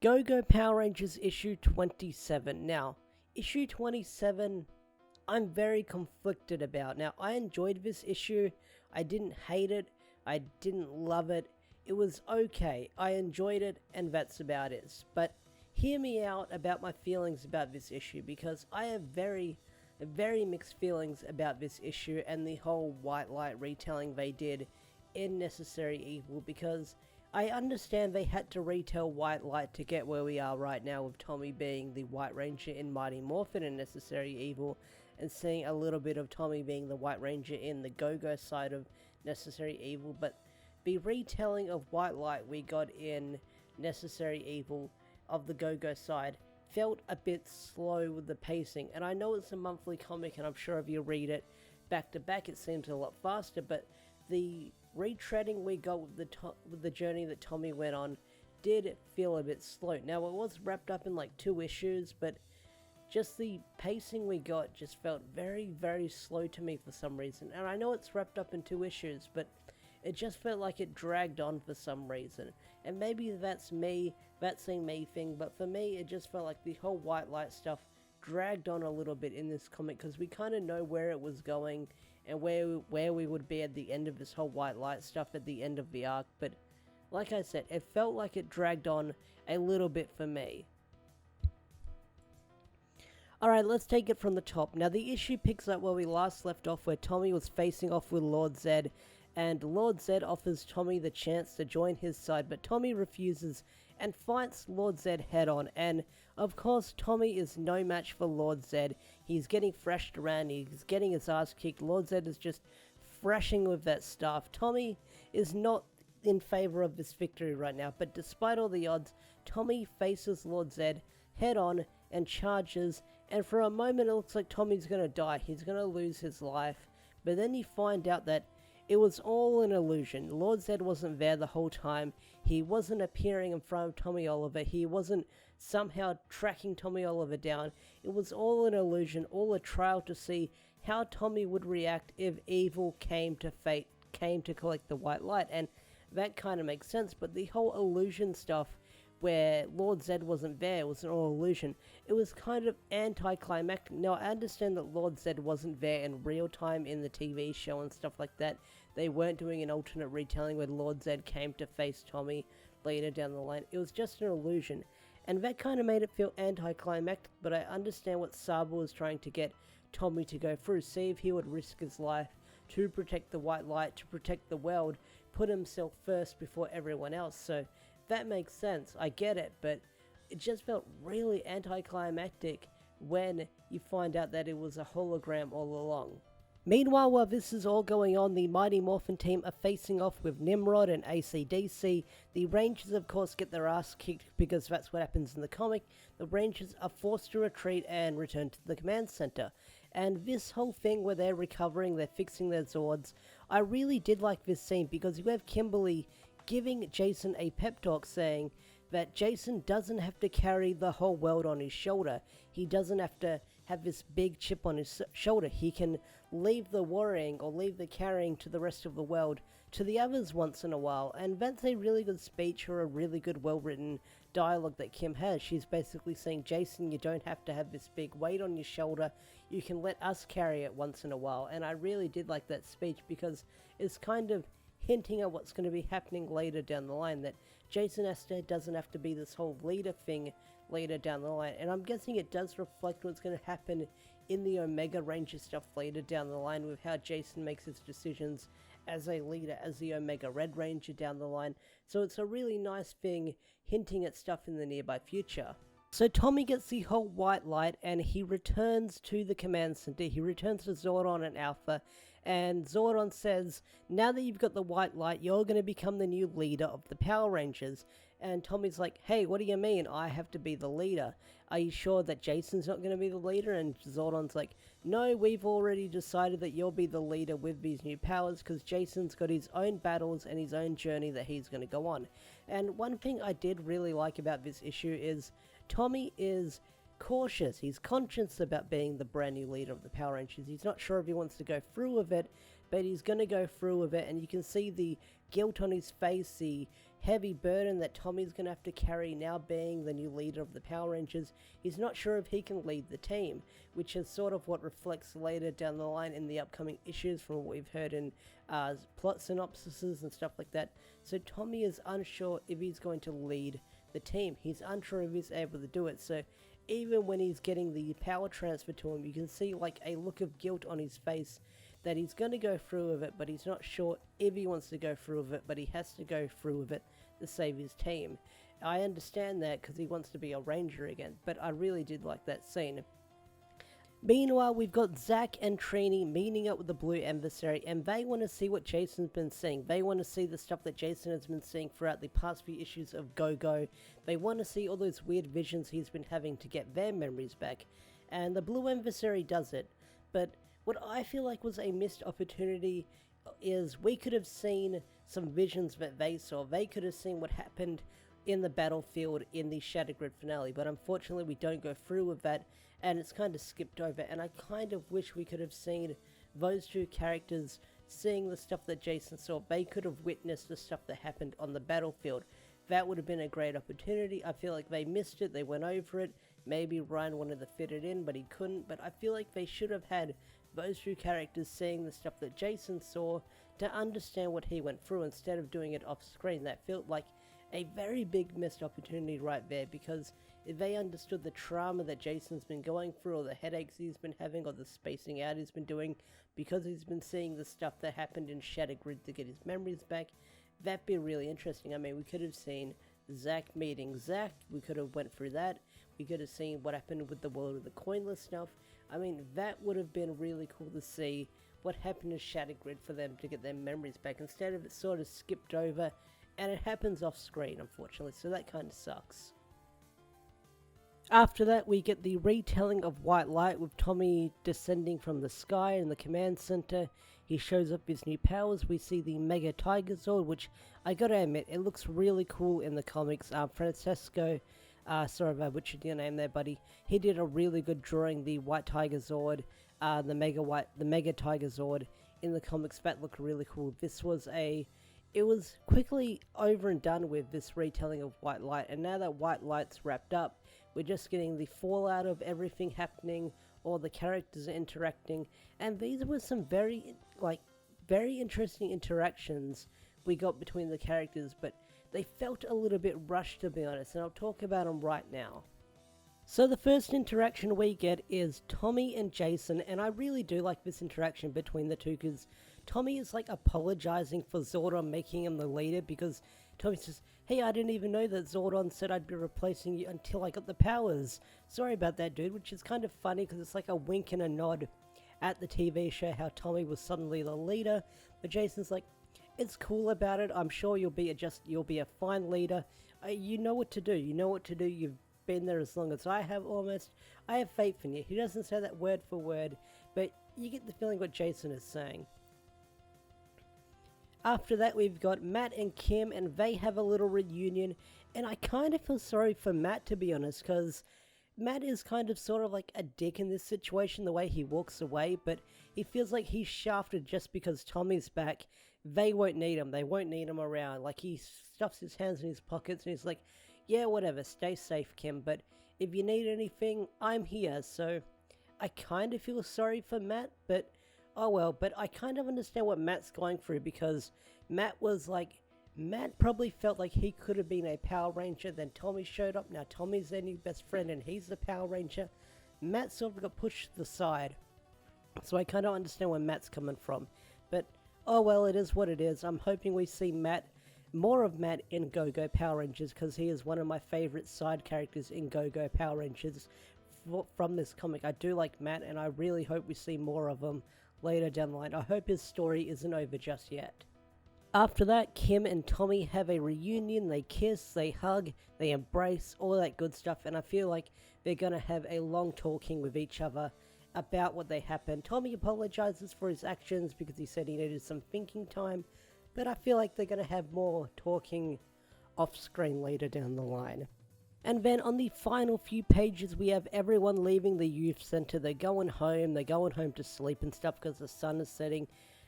Go-Go Power Rangers issue 27. Now, issue 27, I'm very conflicted about. Now, I enjoyed this issue. I didn't hate it. I didn't love it. It was okay. I enjoyed it, and that's about it. But hear me out about my feelings about this issue, because I have very mixed feelings about this issue and the whole white light retelling they did in Necessary Evil, because I understand they had to retell White Light to get where we are right now, with Tommy being the White Ranger in Mighty Morphin and Necessary Evil, and seeing a little bit of Tommy being the White Ranger in the Go-Go side of Necessary Evil. But the retelling of White Light we got in Necessary Evil of the Go-Go side felt a bit slow with the pacing, and I know it's a monthly comic, and I'm sure if you read it back to back it seems a lot faster, but the retreading we got with the journey that Tommy went on did feel a bit slow. Now, it was wrapped up in like 2 issues, but just the pacing we got just felt very slow to me for some reason. And I know it's wrapped up in 2 issues, but it just felt like it dragged on for some reason. And maybe that's a me thing, but for me it just felt like the whole White Light stuff dragged on a little bit in this comic, because we kind of know where it was going and where we would be at the end of this whole White Light stuff at the end of the arc. But like I said, it felt like it dragged on a little bit for me. Alright, let's take it from the top. Now, the issue picks up where we last left off, where Tommy was facing off with Lord Zed, and Lord Zed offers Tommy the chance to join his side, but Tommy refuses and fights Lord Zed head on. And of course, Tommy is no match for Lord Zed. He's getting thrashed around, he's getting his ass kicked. Lord Zed is just thrashing with that staff. Tommy is not in favor of this victory right now, but despite all the odds, Tommy faces Lord Zed head on and charges, and for a moment it looks like Tommy's gonna die. He's gonna lose his life, but then you find out that it was all an illusion. Lord Zed wasn't there the whole time. He wasn't appearing in front of Tommy Oliver. He wasn't somehow tracking Tommy Oliver down. It was all an illusion, all a trial to see how Tommy would react if evil came to collect the White Light. And that kind of makes sense, but the whole illusion stuff where Lord Zed wasn't there, it was an all illusion. It was kind of anticlimactic. Now, I understand that Lord Zed wasn't there in real time in the TV show and stuff like that. They weren't doing an alternate retelling where Lord Zed came to face Tommy later down the line. It was just an illusion, and that kind of made it feel anticlimactic, but I understand what Saba was trying to get Tommy to go through. See if he would risk his life to protect the White Light, to protect the world, put himself first before everyone else. So that makes sense, I get it, but it just felt really anticlimactic when you find out that it was a hologram all along. Meanwhile, while this is all going on, the Mighty Morphin team are facing off with Nimrod and AC/DC. The Rangers, of course, get their ass kicked, because that's what happens in the comic. The Rangers are forced to retreat and return to the command center. And this whole thing where they're recovering, they're fixing their Zords, I really did like this scene, because you have Kimberly giving Jason a pep talk saying that Jason doesn't have to carry the whole world on his shoulder. He doesn't have to have this big chip on his shoulder. He can leave the worrying or leave the carrying to the rest of the world, to the others once in a while. And that's a really good speech, or a really good well-written dialogue that Kim has. She's basically saying, Jason, you don't have to have this big weight on your shoulder. You can let us carry it once in a while. And I really did like that speech, because it's kind of hinting at what's going to be happening later down the line, that Jason doesn't have to be this whole leader thing later down the line. And I'm guessing it does reflect what's going to happen in the Omega Ranger stuff later down the line, with how Jason makes his decisions as a leader, as the Omega Red Ranger down the line. So it's a really nice thing, hinting at stuff in the nearby future. So Tommy gets the whole White Light, and he returns to the command center. He returns to Zordon and Alpha, and Zordon says, now that you've got the White Light, you're going to become the new leader of the Power Rangers. And Tommy's like, hey, what do you mean I have to be the leader? Are you sure that Jason's not going to be the leader? And Zordon's like, no, we've already decided that you'll be the leader with these new powers, because Jason's got his own battles and his own journey that he's going to go on. And one thing I did really like about this issue is Tommy is cautious. He's conscious about being the brand new leader of the Power Rangers. He's not sure if he wants to go through with it, but he's going to go through with it, and you can see the guilt on his face, the heavy burden that Tommy's going to have to carry now being the new leader of the Power Rangers. He's not sure if he can lead the team, which is sort of what reflects later down the line in the upcoming issues from what we've heard in plot synopsises and stuff like that. So Tommy is unsure if he's going to lead the team. He's unsure if he's able to do it. So even when he's getting the power transfer to him, you can see like a look of guilt on his face that he's going to go through with it, but he's not sure if he wants to go through with it, but he has to go through with it to save his team. I understand that because he wants to be a ranger again, but I really did like that scene. Meanwhile, we've got Zack and Trini meeting up with the Blue Emissary, and they want to see what Jason's been seeing. They want to see the stuff that Jason has been seeing throughout the past few issues of Go-Go. They want to see all those weird visions he's been having to get their memories back. And the Blue Emissary does it, but what I feel like was a missed opportunity is we could have seen some visions that they saw. They could have seen what happened in the battlefield in the Shattered Grid finale, but unfortunately we don't go through with that, and it's kind of skipped over, and I kind of wish we could have seen those two characters seeing the stuff that Jason saw. They could have witnessed the stuff that happened on the battlefield. That would have been a great opportunity. I feel like they missed it, they went over it. Maybe Ryan wanted to fit it in, but he couldn't, but I feel like they should have had those two characters seeing the stuff that Jason saw to understand what he went through instead of doing it off screen. That felt like a very big missed opportunity right there, because if they understood the trauma that Jason's been going through, or the headaches he's been having, or the spacing out he's been doing because he's been seeing the stuff that happened in Shattered Grid to get his memories back, that'd be really interesting. I mean, we could have seen Zack meeting Zack, we could have went through that, we could have seen what happened with the World of the Coinless stuff. I mean, that would have been really cool to see what happened to Shattered Grid for them to get their memories back, instead of it sort of skipped over, and it happens off screen, unfortunately, so that kind of sucks. After that, we get the retelling of White Light with Tommy descending from the sky in the command center. He shows up his new powers. We see the Mega Tiger Zord, which I gotta admit, it looks really cool in the comics. Francesco, sorry if I butchered your name there, buddy. He did a really good drawing the White Tiger Zord, the Mega Tiger Zord in the comics. That looked really cool. It was quickly over and done with, this retelling of White Light, and now that White Light's wrapped up, we're just getting the fallout of everything happening, all the characters interacting, and these were some very interesting interactions we got between the characters, but they felt a little bit rushed, to be honest, and I'll talk about them right now. So the first interaction we get is Tommy and Jason, and I really do like this interaction between the two, because Tommy is like apologizing for Zordon making him the leader, because Tommy says, hey, I didn't even know that Zordon said I'd be replacing you until I got the powers. Sorry about that, dude, which is kind of funny because it's like a wink and a nod at the TV show how Tommy was suddenly the leader, but Jason's like, it's cool about it, I'm sure you'll be a fine leader, you know what to do, you've been there as long as I have almost, I have faith in you. He doesn't say that word for word, but you get the feeling what Jason is saying. After that, we've got Matt and Kim, and they have a little reunion, and I kind of feel sorry for Matt, to be honest, because Matt is kind of sort of like a dick in this situation, the way he walks away, but he feels like he's shafted just because Tommy's back. They won't need him around. Like, he stuffs his hands in his pockets, and he's like, yeah, whatever, stay safe, Kim, but if you need anything, I'm here. So I kind of feel sorry for Matt, but oh well. But I kind of understand what Matt's going through, because Matt probably felt like he could have been a Power Ranger, then Tommy showed up, now Tommy's their new best friend and he's the Power Ranger. Matt sort of got pushed to the side, so I kind of understand where Matt's coming from, but oh well, it is what it is. I'm hoping we see more of Matt in Go-Go Power Rangers, because he is one of my favorite side characters in Go-Go Power Rangers from this comic. I do like Matt, and I really hope we see more of him later down the line. I hope his story isn't over just yet. After that, Kim and Tommy have a reunion. They kiss, they hug, they embrace, all that good stuff, and I feel like they're going to have a long talking with each other about what they happened. Tommy apologizes for his actions because he said he needed some thinking time, but I feel like they're going to have more talking off screen later down the line. And then on the final few pages, we have everyone leaving the youth center. They're going home to sleep and stuff because the sun is setting.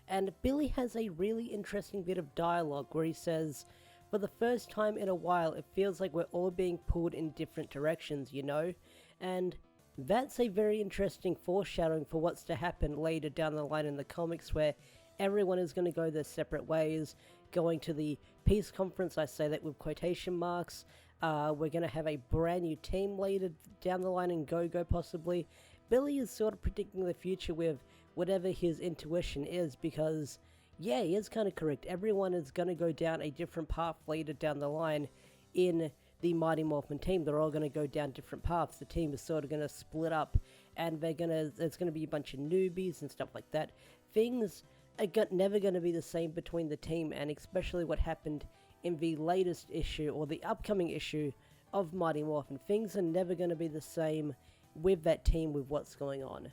And Billy has a really interesting bit of dialogue where he says, for the first time in a while, it feels like we're all being pulled in different directions, you know? And that's a very interesting foreshadowing for what's to happen later down the line in the comics, where everyone is going to go their separate ways, going to the peace conference, I say that with quotation marks. We're going to have a brand new team later down the line in Go-Go possibly. Billy is sort of predicting the future with whatever his intuition is, because yeah, he is kind of correct. Everyone is going to go down a different path later down the line in the Mighty Morphin team. They're all going to go down different paths. The team is sort of going to split up, and there's going to be a bunch of newbies and stuff like that. Things are never going to be the same between the team, and especially what happened in the latest issue, or the upcoming issue of Mighty Morphin. Things are never going to be the same with that team, with what's going on.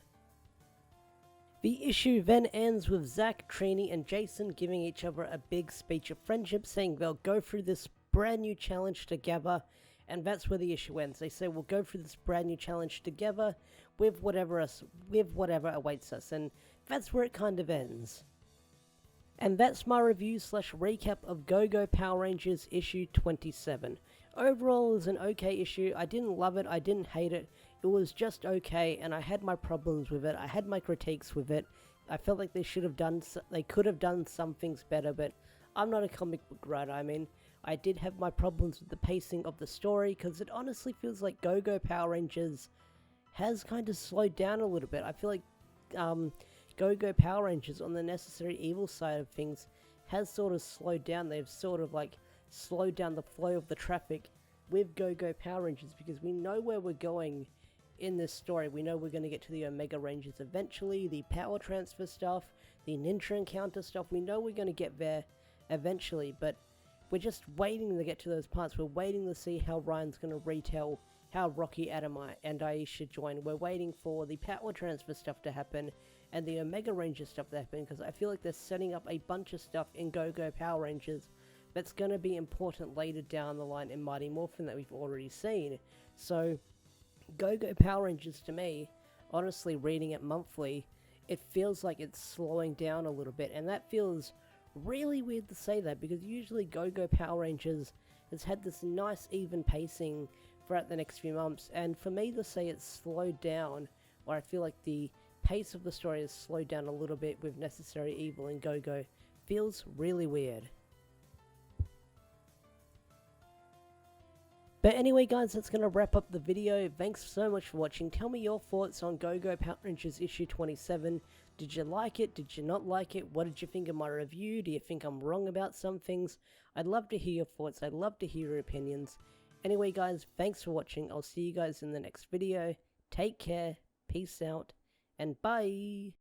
The issue then ends with Zack, Trini, and Jason giving each other a big speech of friendship, saying they'll go through this brand new challenge together, and that's where the issue ends. They say we'll go through this brand new challenge together with whatever awaits us, and that's where it kind of ends. And that's my review / recap of Go-Go Power Rangers issue 27. Overall, it was an okay issue. I didn't love it, I didn't hate it. It was just okay, and I had my problems with it. I had my critiques with it. I felt like they could have done some things better, but I'm not a comic book writer. I mean, I did have my problems with the pacing of the story, because it honestly feels like Go-Go Power Rangers has kind of slowed down a little bit. I feel like Go-Go Power Rangers on the Necessary Evil side of things has sort of slowed down. They've sort of like slowed down the flow of the traffic with Go-Go Power Rangers, because we know where we're going in this story. We know we're going to get to the Omega Rangers eventually, the power transfer stuff, the ninja encounter stuff. We know we're going to get there eventually, but we're just waiting to get to those parts. We're waiting to see how Ryan's going to retell how Rocky, Adam, and Aisha join. We're waiting for the power transfer stuff to happen and the Omega Ranger stuff to happen, because I feel like they're setting up a bunch of stuff in Go-Go Power Rangers that's going to be important later down the line in Mighty Morphin that we've already seen. So Go-Go Power Rangers, to me, honestly, reading it monthly, it feels like it's slowing down a little bit, and that feels really weird to say that, because usually Go-Go Power Rangers has had this nice even pacing throughout the next few months, and for me to say it's slowed down, or I feel like the pace of the story has slowed down a little bit with Necessary Evil and Go-Go, feels really weird. But anyway guys, that's going to wrap up the video. Thanks so much for watching. Tell me your thoughts on Go-Go Power Rangers issue 27. Did you like it? Did you not like it? What did you think of my review? Do you think I'm wrong about some things? I'd love to hear your thoughts. I'd love to hear your opinions. Anyway guys, thanks for watching. I'll see you guys in the next video. Take care, peace out, and bye!